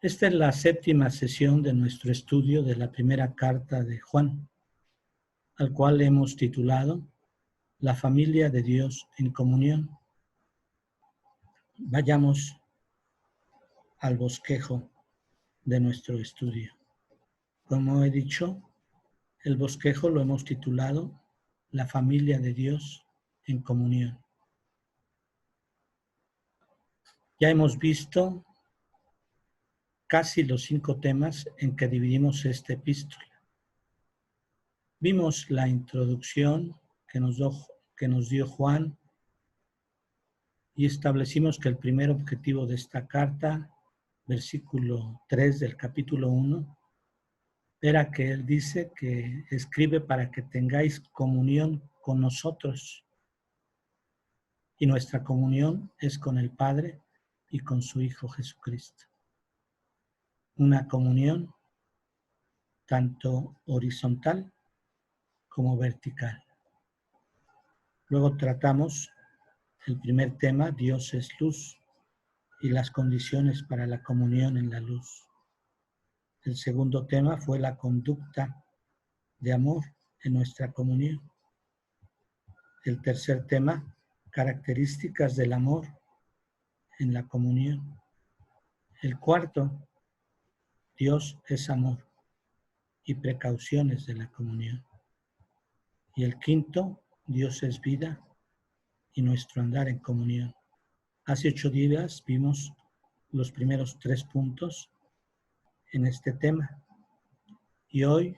Esta es la séptima sesión de nuestro estudio de la primera carta de Juan, al cual hemos titulado La familia de Dios en comunión. Vayamos al bosquejo de nuestro estudio. Como he dicho, el bosquejo lo hemos titulado La familia de Dios en comunión. Ya hemos visto casi los 5 temas en que dividimos esta epístola. Vimos la introducción que nos dio Juan y establecimos que el primer objetivo de esta carta, versículo 3 del capítulo 1, era que él dice que escribe para que tengáis comunión con nosotros. Y nuestra comunión es con el Padre y con su Hijo Jesucristo. Una comunión tanto horizontal como vertical. Luego tratamos el primer tema, Dios es luz, y las condiciones para la comunión en la luz. El segundo tema fue la conducta de amor en nuestra comunión. El tercer tema, características del amor en la comunión. El cuarto, Dios es amor y precauciones de la comunión. Y el quinto, Dios es vida y nuestro andar en comunión. Hace 8 días vimos los primeros 3 puntos en este tema. Y hoy,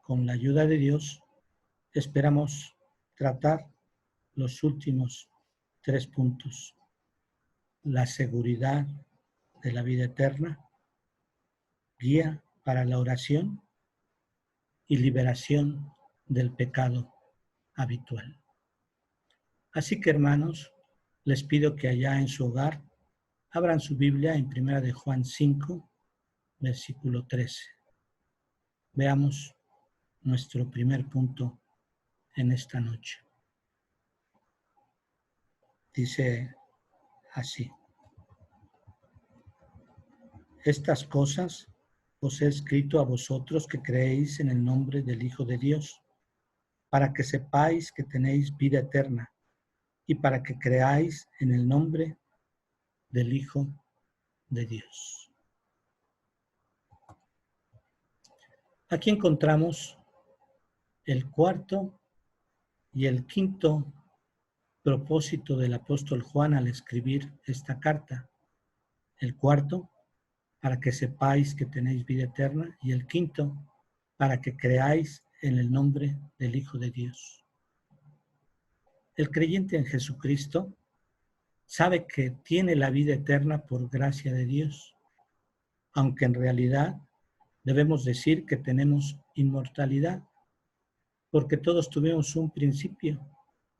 con la ayuda de Dios, esperamos tratar los últimos 3 puntos. La seguridad de la vida eterna, guía para la oración y liberación del pecado habitual. Así que, hermanos, les pido que allá en su hogar abran su Biblia en 1 de Juan 5, versículo 13. Veamos nuestro primer punto en esta noche. Dice así: estas cosas os he escrito a vosotros que creéis en el nombre del Hijo de Dios, para que sepáis que tenéis vida eterna y para que creáis en el nombre del Hijo de Dios. Aquí encontramos el cuarto y el quinto propósito del apóstol Juan al escribir esta carta. El cuarto, para que sepáis que tenéis vida eterna, y el quinto, para que creáis en el nombre del Hijo de Dios. El creyente en Jesucristo sabe que tiene la vida eterna por gracia de Dios, aunque en realidad debemos decir que tenemos inmortalidad, porque todos tuvimos un principio,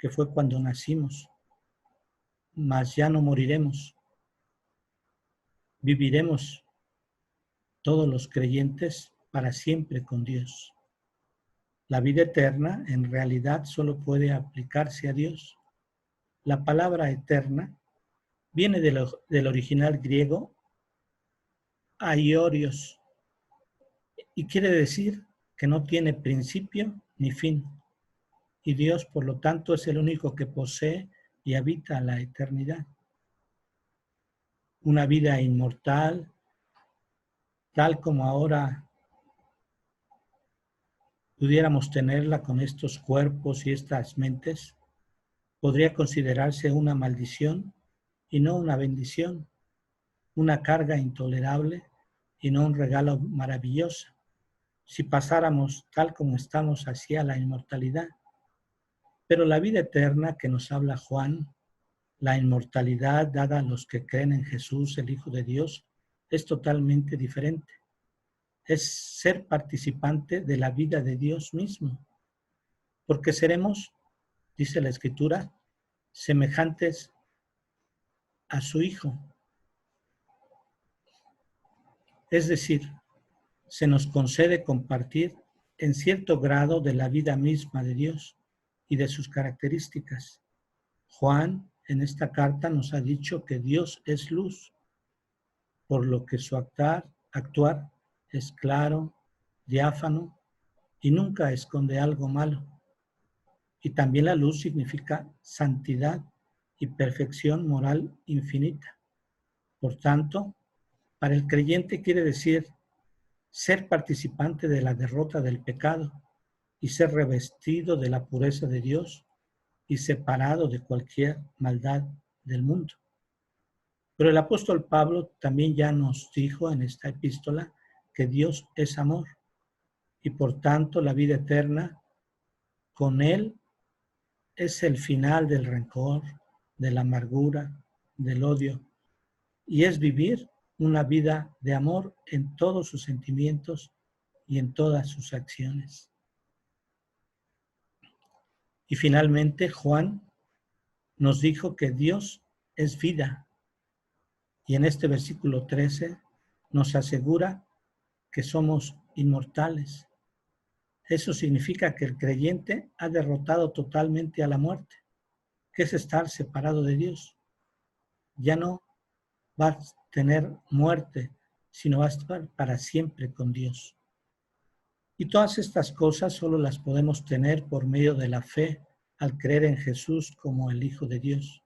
que fue cuando nacimos, mas ya no moriremos. Viviremos todos los creyentes para siempre con Dios. La vida eterna en realidad solo puede aplicarse a Dios. La palabra eterna viene del original griego aiorios y quiere decir que no tiene principio ni fin. Y Dios, por lo tanto, es el único que posee y habita la eternidad. Una vida inmortal, tal como ahora pudiéramos tenerla con estos cuerpos y estas mentes, podría considerarse una maldición y no una bendición, una carga intolerable y no un regalo maravilloso, si pasáramos tal como estamos hacia la inmortalidad. Pero la vida eterna que nos habla Juan, la inmortalidad dada a los que creen en Jesús, el Hijo de Dios, es totalmente diferente. Es ser participante de la vida de Dios mismo, porque seremos, dice la Escritura, semejantes a su Hijo. Es decir, se nos concede compartir en cierto grado de la vida misma de Dios y de sus características. Juan en esta carta nos ha dicho que Dios es luz. por lo que su actuar es claro, diáfano y nunca esconde algo malo. Y también la luz significa santidad y perfección moral infinita. Por tanto, para el creyente quiere decir ser participante de la derrota del pecado y ser revestido de la pureza de Dios y separado de cualquier maldad del mundo. Pero el apóstol Pablo también ya nos dijo en esta epístola que Dios es amor y por tanto la vida eterna con Él es el final del rencor, de la amargura, del odio, y es vivir una vida de amor en todos sus sentimientos y en todas sus acciones. Y finalmente Juan nos dijo que Dios es vida, y en este versículo 13 nos asegura que somos inmortales. Eso significa que el creyente ha derrotado totalmente a la muerte, que es estar separado de Dios. Ya no va a tener muerte, sino va a estar para siempre con Dios. Y todas estas cosas solo las podemos tener por medio de la fe al creer en Jesús como el Hijo de Dios.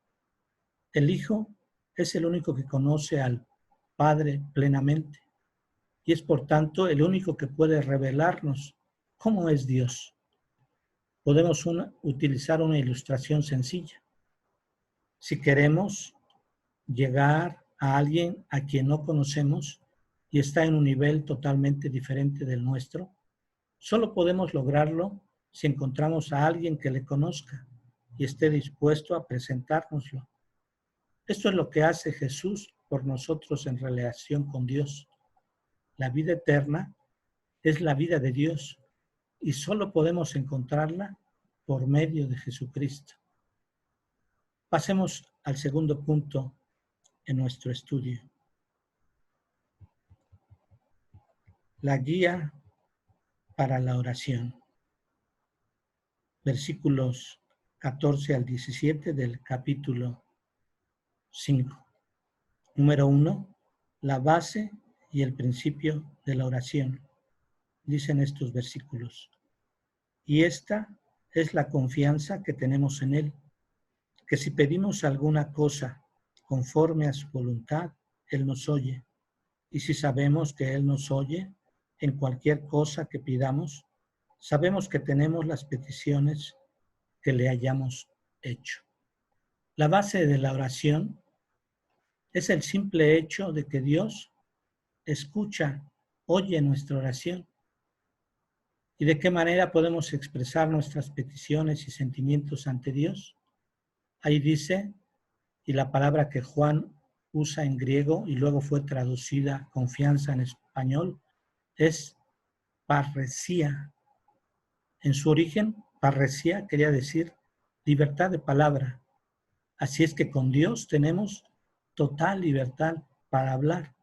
El Hijo es el único que conoce al Padre plenamente y es por tanto el único que puede revelarnos cómo es Dios. Podemos utilizar una ilustración sencilla. Si queremos llegar a alguien a quien no conocemos y está en un nivel totalmente diferente del nuestro, solo podemos lograrlo si encontramos a alguien que le conozca y esté dispuesto a presentárnoslo. Esto es lo que hace Jesús por nosotros en relación con Dios. La vida eterna es la vida de Dios y solo podemos encontrarla por medio de Jesucristo. Pasemos al segundo punto en nuestro estudio. La guía para la oración. Versículos 14 al 17 del capítulo 5. Número 1. La base y el principio de la oración. Dicen estos versículos. Y esta es la confianza que tenemos en Él, que si pedimos alguna cosa conforme a su voluntad, Él nos oye. Y si sabemos que Él nos oye en cualquier cosa que pidamos, sabemos que tenemos las peticiones que le hayamos hecho. La base de la oración es el simple hecho de que Dios escucha, oye nuestra oración. ¿Y de qué manera podemos expresar nuestras peticiones y sentimientos ante Dios? Ahí dice, y la palabra que Juan usa en griego y luego fue traducida confianza en español, es parresía. En su origen, parresía quería decir libertad de palabra. Así es que con Dios tenemos total libertad para hablar.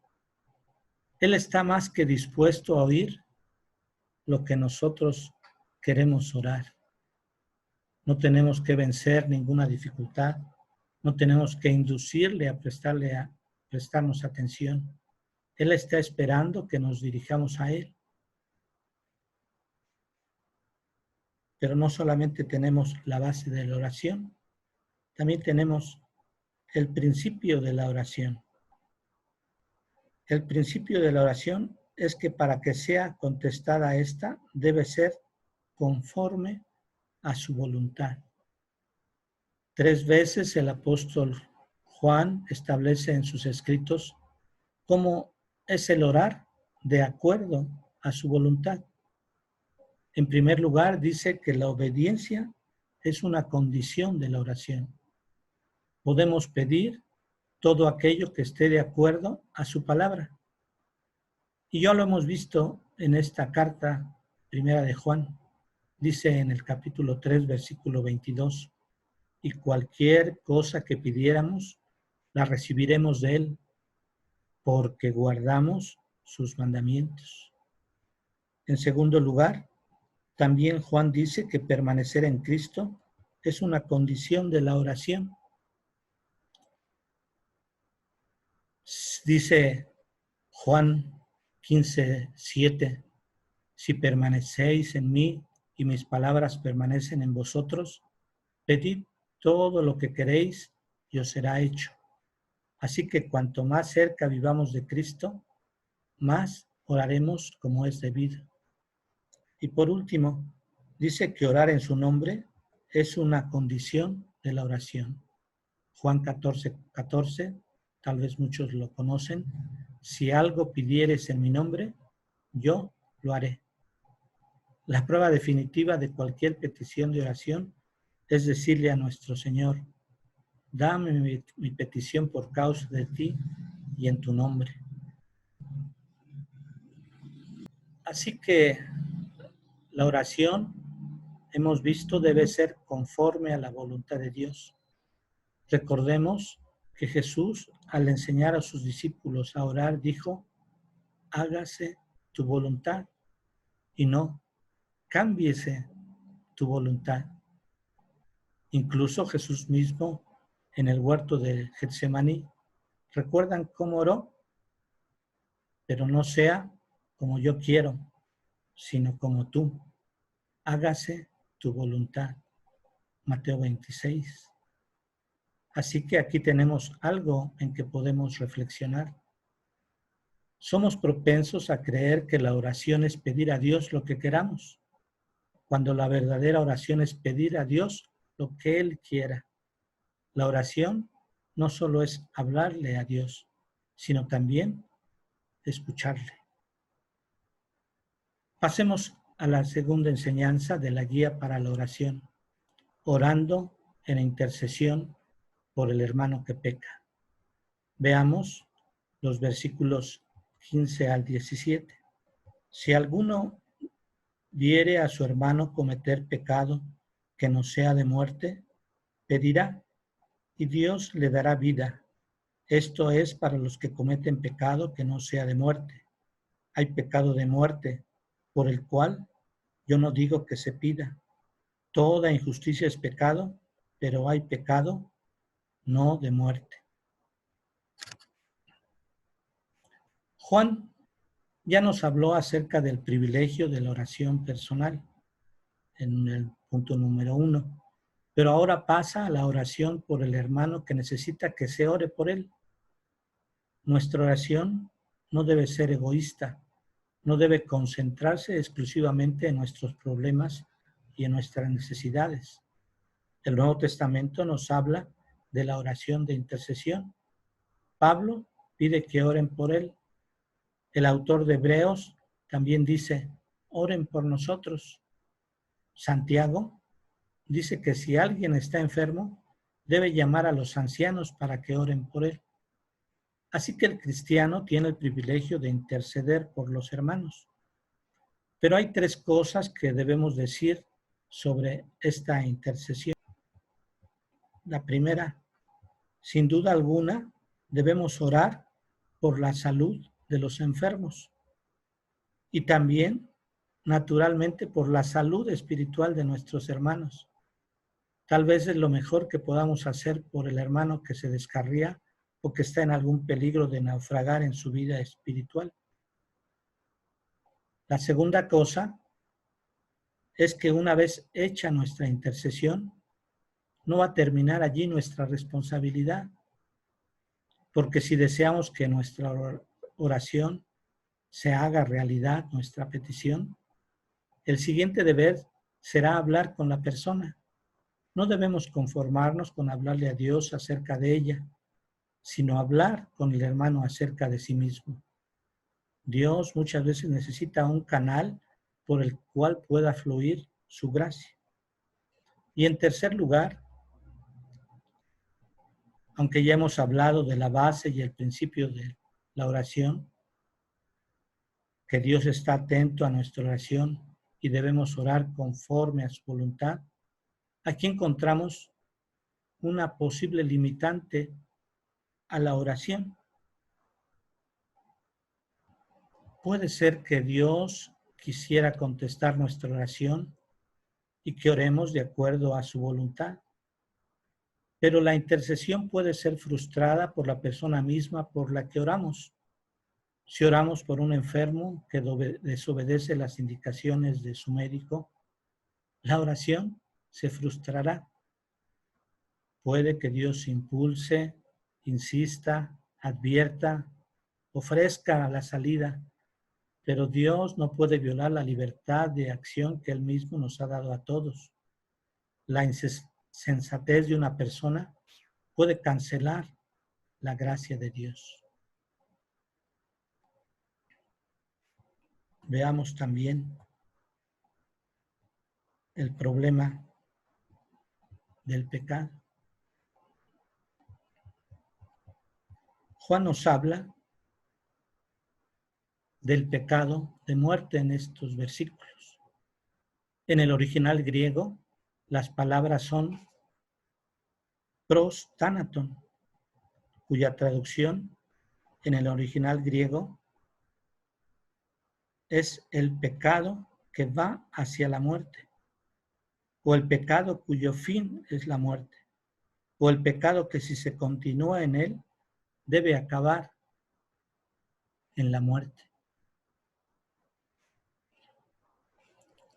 Él está más que dispuesto a oír lo que nosotros queremos orar. No tenemos que vencer ninguna dificultad, no tenemos que inducirle a prestarnos atención. Él está esperando que nos dirijamos a Él. Pero no solamente tenemos la base de la oración, también tenemos el principio de la oración. El principio de la oración es que para que sea contestada esta, debe ser conforme a su voluntad. 3 veces el apóstol Juan establece en sus escritos cómo es el orar de acuerdo a su voluntad. En primer lugar, dice que la obediencia es una condición de la oración. Podemos pedir todo aquello que esté de acuerdo a su palabra. Y ya lo hemos visto en esta carta primera de Juan. Dice en el capítulo 3, versículo 22, y cualquier cosa que pidiéramos, la recibiremos de Él, porque guardamos sus mandamientos. En segundo lugar, también Juan dice que permanecer en Cristo es una condición de la oración. Dice Juan 15:7. Si permanecéis en mí y mis palabras permanecen en vosotros, pedid todo lo que queréis y os será hecho. Así que cuanto más cerca vivamos de Cristo, más oraremos como es debido. Y por último, dice que orar en su nombre es una condición de la oración. Juan 14:14, tal vez muchos lo conocen. Si algo pidieres en mi nombre, yo lo haré. La prueba definitiva de cualquier petición de oración es decirle a nuestro Señor, dame mi petición por causa de ti y en tu nombre. Así que la oración, hemos visto, debe ser conforme a la voluntad de Dios. Recordemos que Jesús, al enseñar a sus discípulos a orar, dijo, hágase tu voluntad y no cámbiese tu voluntad. Incluso Jesús mismo en el huerto de Getsemaní, ¿recuerdan cómo oró? Pero no sea como yo quiero, sino como tú. Hágase tu voluntad. Mateo 26. Así que aquí tenemos algo en que podemos reflexionar. Somos propensos a creer que la oración es pedir a Dios lo que queramos, cuando la verdadera oración es pedir a Dios lo que Él quiera. La oración no solo es hablarle a Dios, sino también escucharle. Pasemos a la segunda enseñanza de la guía para la oración, orando en intercesión por el hermano que peca. Veamos los versículos 15 al 17. Si alguno viere a su hermano cometer pecado que no sea de muerte, pedirá y Dios le dará vida. Esto es para los que cometen pecado que no sea de muerte. Hay pecado de muerte, por el cual yo no digo que se pida. Toda injusticia es pecado, pero hay pecado no de muerte. Juan ya nos habló acerca del privilegio de la oración personal en el punto número 1, pero ahora pasa a la oración por el hermano que necesita que se ore por él. Nuestra oración no debe ser egoísta, no debe concentrarse exclusivamente en nuestros problemas y en nuestras necesidades. El Nuevo Testamento nos habla de la oración de intercesión. Pablo pide que oren por él. El autor de Hebreos también dice, oren por nosotros. Santiago dice que si alguien está enfermo, debe llamar a los ancianos para que oren por él. Así que el cristiano tiene el privilegio de interceder por los hermanos. Pero hay 3 cosas que debemos decir sobre esta intercesión. La primera, sin duda alguna, debemos orar por la salud de los enfermos y también, naturalmente, por la salud espiritual de nuestros hermanos. Tal vez es lo mejor que podamos hacer por el hermano que se descarría o que está en algún peligro de naufragar en su vida espiritual. La segunda cosa es que una vez hecha nuestra intercesión, no va a terminar allí nuestra responsabilidad, porque si deseamos que nuestra oración se haga realidad, nuestra petición, el siguiente deber será hablar con la persona. No debemos conformarnos con hablarle a Dios acerca de ella, sino hablar con el hermano acerca de sí mismo. Dios muchas veces necesita un canal por el cual pueda fluir su gracia. Y en tercer lugar, aunque ya hemos hablado de la base y el principio de la oración, que Dios está atento a nuestra oración y debemos orar conforme a su voluntad, aquí encontramos una posible limitante a la oración. Puede ser que Dios quisiera contestar nuestra oración y que oremos de acuerdo a su voluntad, pero la intercesión puede ser frustrada por la persona misma por la que oramos. Si oramos por un enfermo que desobedece las indicaciones de su médico, la oración se frustrará. Puede que Dios impulse, insista, advierta, ofrezca la salida, pero Dios no puede violar la libertad de acción que Él mismo nos ha dado a todos. La insensatez de una persona puede cancelar la gracia de Dios. Veamos también el problema del pecado. Juan nos habla del pecado de muerte en estos versículos. En el original griego, las palabras son pros thanaton, cuya traducción en el original griego es el pecado que va hacia la muerte, o el pecado cuyo fin es la muerte, o el pecado que si se continúa en él debe acabar en la muerte.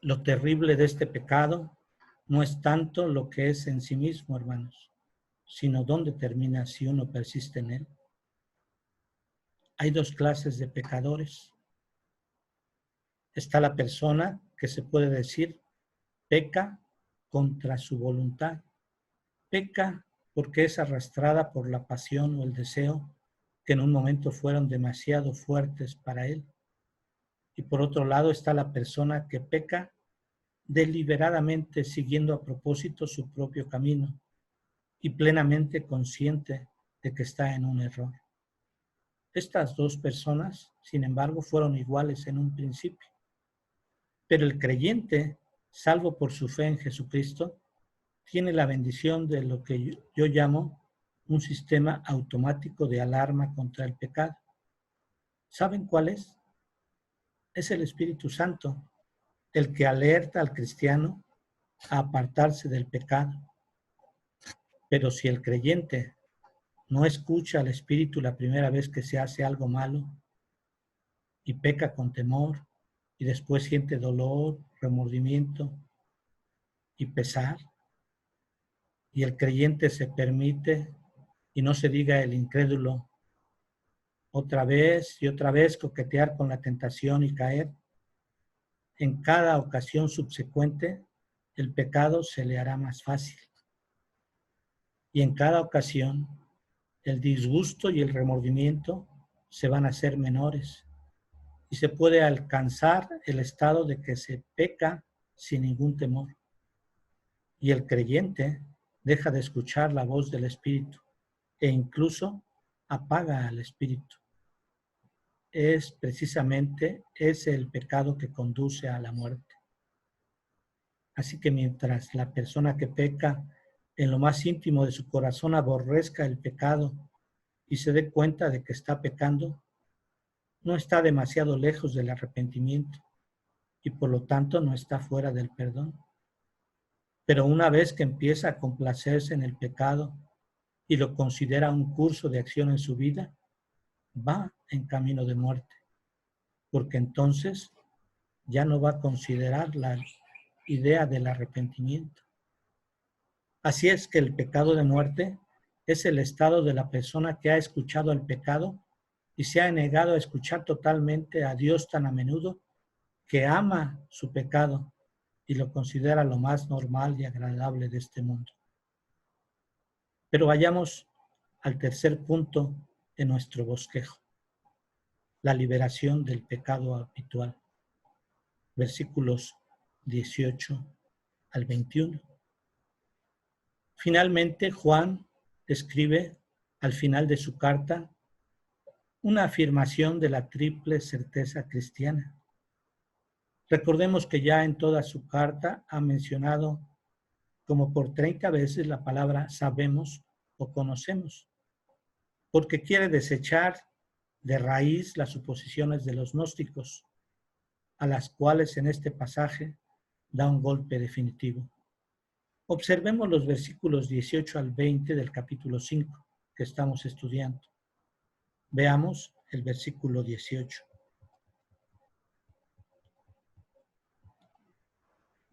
Lo terrible de este pecado no es tanto lo que es en sí mismo, hermanos, sino dónde termina si uno persiste en él. Hay dos clases de pecadores. Está la persona que se puede decir peca contra su voluntad. Peca porque es arrastrada por la pasión o el deseo que en un momento fueron demasiado fuertes para él. Y por otro lado está la persona que peca deliberadamente siguiendo a propósito su propio camino y plenamente consciente de que está en un error. Estas dos personas, sin embargo, fueron iguales en un principio. Pero el creyente, salvo por su fe en Jesucristo, tiene la bendición de lo que yo llamo un sistema automático de alarma contra el pecado. ¿Saben cuál es? Es el Espíritu Santo, el que alerta al cristiano a apartarse del pecado. Pero si el creyente no escucha al Espíritu la primera vez que se hace algo malo y peca con temor y después siente dolor, remordimiento y pesar, y el creyente se permite, y no se diga el incrédulo, otra vez y otra vez coquetear con la tentación y caer, en cada ocasión subsecuente el pecado se le hará más fácil. Y en cada ocasión el disgusto y el remordimiento se van a hacer menores y se puede alcanzar el estado de que se peca sin ningún temor. Y el creyente deja de escuchar la voz del Espíritu e incluso apaga al Espíritu. Es precisamente ese el pecado que conduce a la muerte. Así que mientras la persona que peca en lo más íntimo de su corazón aborrezca el pecado y se dé cuenta de que está pecando, no está demasiado lejos del arrepentimiento y por lo tanto no está fuera del perdón. Pero una vez que empieza a complacerse en el pecado y lo considera un curso de acción en su vida, va en camino de muerte, porque entonces ya no va a considerar la idea del arrepentimiento. Así es que el pecado de muerte es el estado de la persona que ha escuchado el pecado y se ha negado a escuchar totalmente a Dios tan a menudo que ama su pecado y lo considera lo más normal y agradable de este mundo. Pero vayamos al tercer punto de nuestro bosquejo, la liberación del pecado habitual. Versículos 18 al 21. Finalmente, Juan escribe al final de su carta una afirmación de la triple certeza cristiana. Recordemos que ya en toda su carta ha mencionado como por 30 veces la palabra sabemos o conocemos, porque quiere desechar de raíz las suposiciones de los gnósticos, a las cuales en este pasaje da un golpe definitivo. Observemos los versículos 18 al 20 del capítulo 5 que estamos estudiando. Veamos el versículo 18.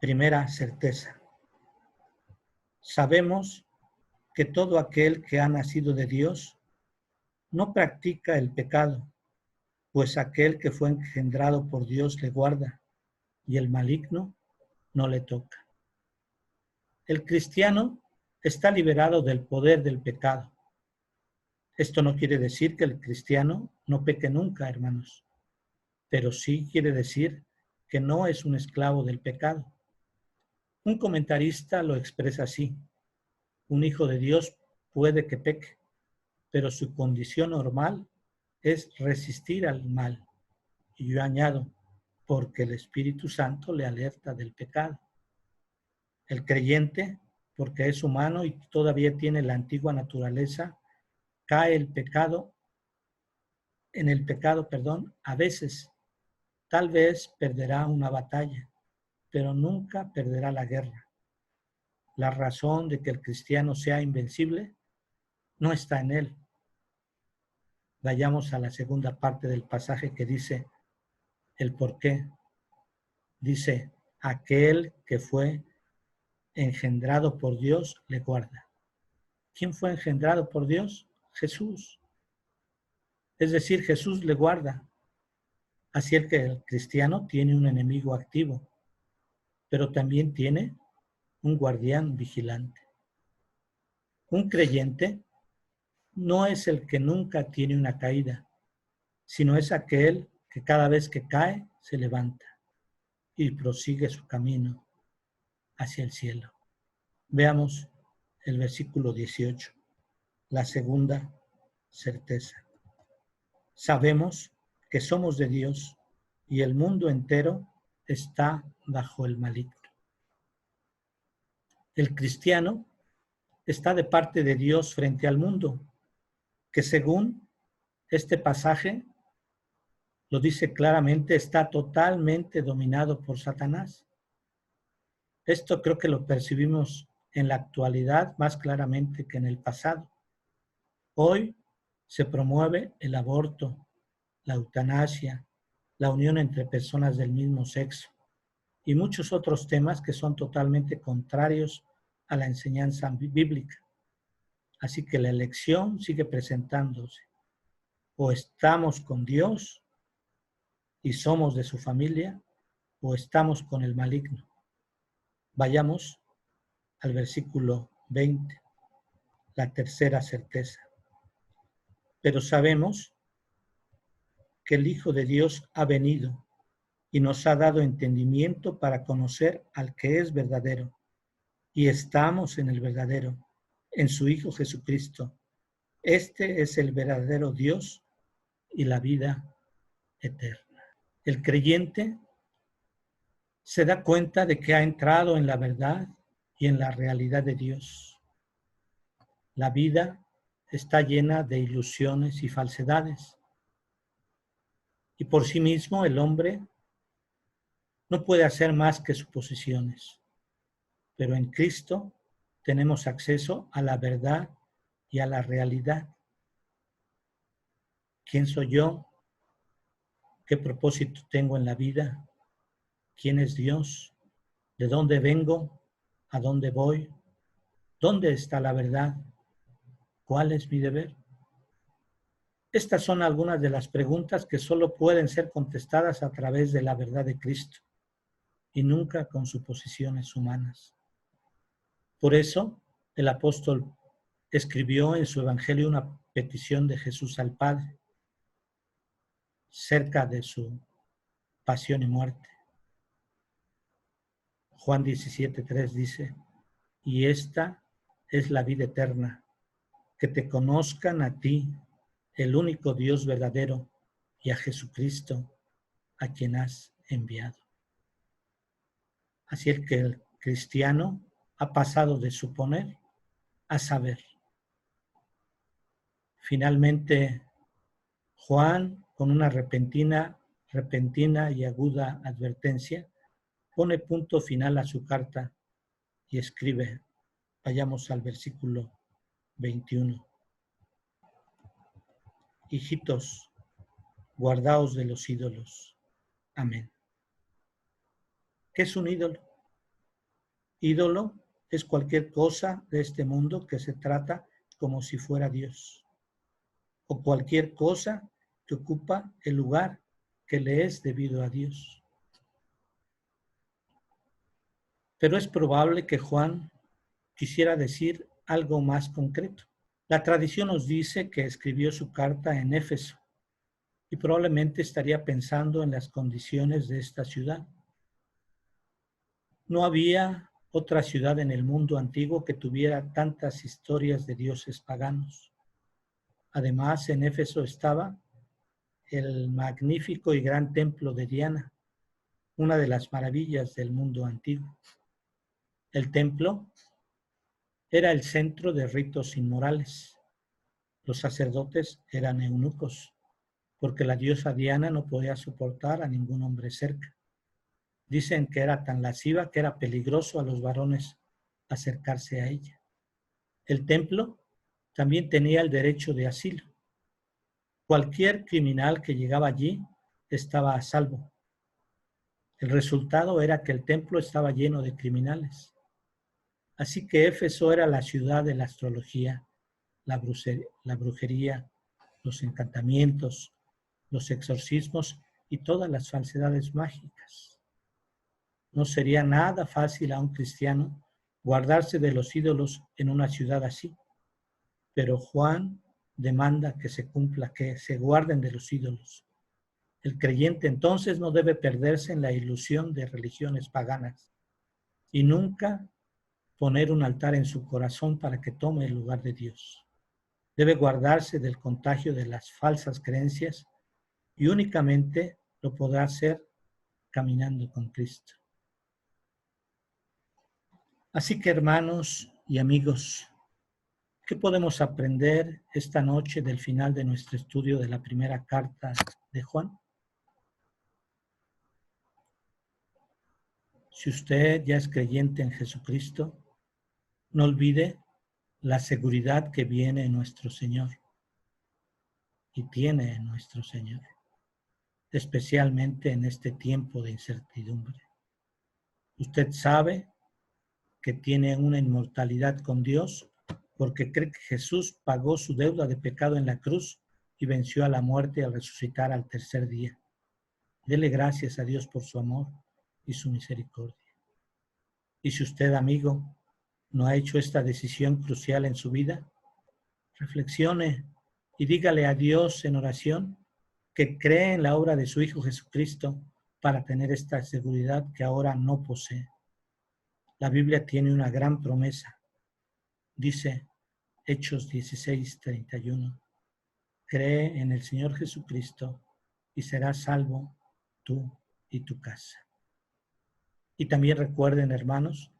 Primera certeza. Sabemos que todo aquel que ha nacido de Dios no practica el pecado, pues aquel que fue engendrado por Dios le guarda y el maligno no le toca. El cristiano está liberado del poder del pecado. Esto no quiere decir que el cristiano no peque nunca, hermanos, pero sí quiere decir que no es un esclavo del pecado. Un comentarista lo expresa así: un hijo de Dios puede que peque, pero su condición normal es resistir al mal. Y yo añado, porque el Espíritu Santo le alerta del pecado. El creyente, porque es humano y todavía tiene la antigua naturaleza, cae en el pecado, a veces. Tal vez perderá una batalla, pero nunca perderá la guerra. La razón de que el cristiano sea invencible no está en él. Vayamos a la segunda parte del pasaje que dice el por qué. Dice, aquel que fue engendrado por Dios le guarda. ¿Quién fue engendrado por Dios? Jesús. Es decir, Jesús le guarda. Así es que el cristiano tiene un enemigo activo, pero también tiene un guardián vigilante. Un creyente no es el que nunca tiene una caída, sino es aquel que cada vez que cae se levanta y prosigue su camino hacia el cielo. Veamos el versículo 18, la segunda certeza. Sabemos que somos de Dios y el mundo entero está bajo el maligno. El cristiano está de parte de Dios frente al mundo, que según este pasaje lo dice claramente, está totalmente dominado por Satanás. Esto creo que lo percibimos en la actualidad más claramente que en el pasado. Hoy se promueve el aborto, la eutanasia, la unión entre personas del mismo sexo y muchos otros temas que son totalmente contrarios a la enseñanza bíblica. Así que la elección sigue presentándose. O estamos con Dios y somos de su familia, o estamos con el maligno. Vayamos al versículo 20, la tercera certeza. Pero sabemos que el Hijo de Dios ha venido y nos ha dado entendimiento para conocer al que es verdadero. Y estamos en el verdadero, en su Hijo Jesucristo. Este es el verdadero Dios y la vida eterna. El creyente se da cuenta de que ha entrado en la verdad y en la realidad de Dios. La vida está llena de ilusiones y falsedades. Y por sí mismo el hombre no puede hacer más que suposiciones. Pero en Cristo tenemos acceso a la verdad y a la realidad. ¿Quién soy yo? ¿Qué propósito tengo en la vida? ¿Quién es Dios? ¿De dónde vengo? ¿A dónde voy? ¿Dónde está la verdad? ¿Cuál es mi deber? Estas son algunas de las preguntas que solo pueden ser contestadas a través de la verdad de Cristo y nunca con suposiciones humanas. Por eso, el apóstol escribió en su evangelio una petición de Jesús al Padre cerca de su pasión y muerte. Juan 17:3 dice, y esta es la vida eterna, que te conozcan a ti, el único Dios verdadero, y a Jesucristo, a quien has enviado. Así es que el cristiano ha pasado de suponer a saber. Finalmente, Juan, con una repentina y aguda advertencia, pone punto final a su carta y escribe, vayamos al versículo 21. Hijitos, guardaos de los ídolos. Amén. ¿Qué es un ídolo? Ídolo es cualquier cosa de este mundo que se trata como si fuera Dios, o cualquier cosa que ocupa el lugar que le es debido a Dios. Pero es probable que Juan quisiera decir algo más concreto. La tradición nos dice que escribió su carta en Éfeso y probablemente estaría pensando en las condiciones de esta ciudad. No había otra ciudad en el mundo antiguo que tuviera tantas historias de dioses paganos. Además, en Éfeso estaba el magnífico y gran templo de Diana, una de las maravillas del mundo antiguo. El templo era el centro de ritos inmorales. Los sacerdotes eran eunucos, porque la diosa Diana no podía soportar a ningún hombre cerca. Dicen que era tan lasciva que era peligroso a los varones acercarse a ella. El templo también tenía el derecho de asilo. Cualquier criminal que llegaba allí estaba a salvo. El resultado era que el templo estaba lleno de criminales. Así que Éfeso era la ciudad de la astrología, la brujería, los encantamientos, los exorcismos y todas las falsedades mágicas. No sería nada fácil a un cristiano guardarse de los ídolos en una ciudad así, pero Juan demanda que se cumpla, que se guarden de los ídolos. El creyente entonces no debe perderse en la ilusión de religiones paganas y nunca poner un altar en su corazón para que tome el lugar de Dios. Debe guardarse del contagio de las falsas creencias y únicamente lo podrá hacer caminando con Cristo. Así que, hermanos y amigos, ¿qué podemos aprender esta noche del final de nuestro estudio de la primera carta de Juan? Si usted ya es creyente en Jesucristo, no olvide la seguridad que viene en nuestro Señor y tiene en nuestro Señor, especialmente en este tiempo de incertidumbre. Usted sabe que tiene una inmortalidad con Dios porque cree que Jesús pagó su deuda de pecado en la cruz y venció a la muerte al resucitar al tercer día. Dele gracias a Dios por su amor y su misericordia. Y si usted, amigo, no ha hecho esta decisión crucial en su vida, reflexione y dígale a Dios en oración que cree en la obra de su Hijo Jesucristo para tener esta seguridad que ahora no posee. La Biblia tiene una gran promesa. Dice Hechos 16:31, cree en el Señor Jesucristo y serás salvo tú y tu casa. Y también recuerden, hermanos,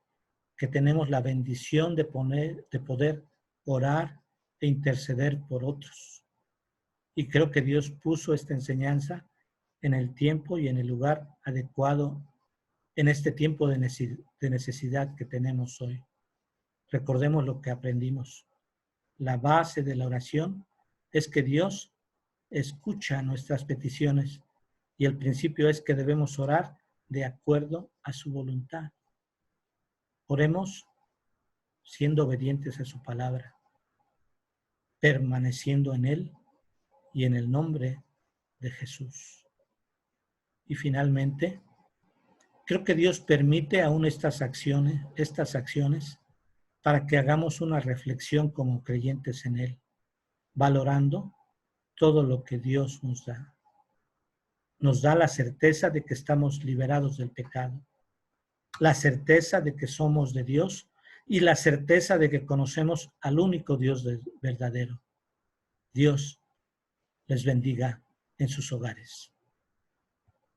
que tenemos la bendición de poder orar e interceder por otros. Y creo que Dios puso esta enseñanza en el tiempo y en el lugar adecuado en este tiempo de necesidad que tenemos hoy. Recordemos lo que aprendimos. La base de la oración es que Dios escucha nuestras peticiones y el principio es que debemos orar de acuerdo a su voluntad. Oremos siendo obedientes a su palabra, permaneciendo en Él y en el nombre de Jesús. Y finalmente, creo que Dios permite aún estas acciones para que hagamos una reflexión como creyentes en Él, valorando todo lo que Dios nos da. Nos da la certeza de que estamos liberados del pecado, la certeza de que somos de Dios y la certeza de que conocemos al único Dios verdadero. Dios les bendiga en sus hogares.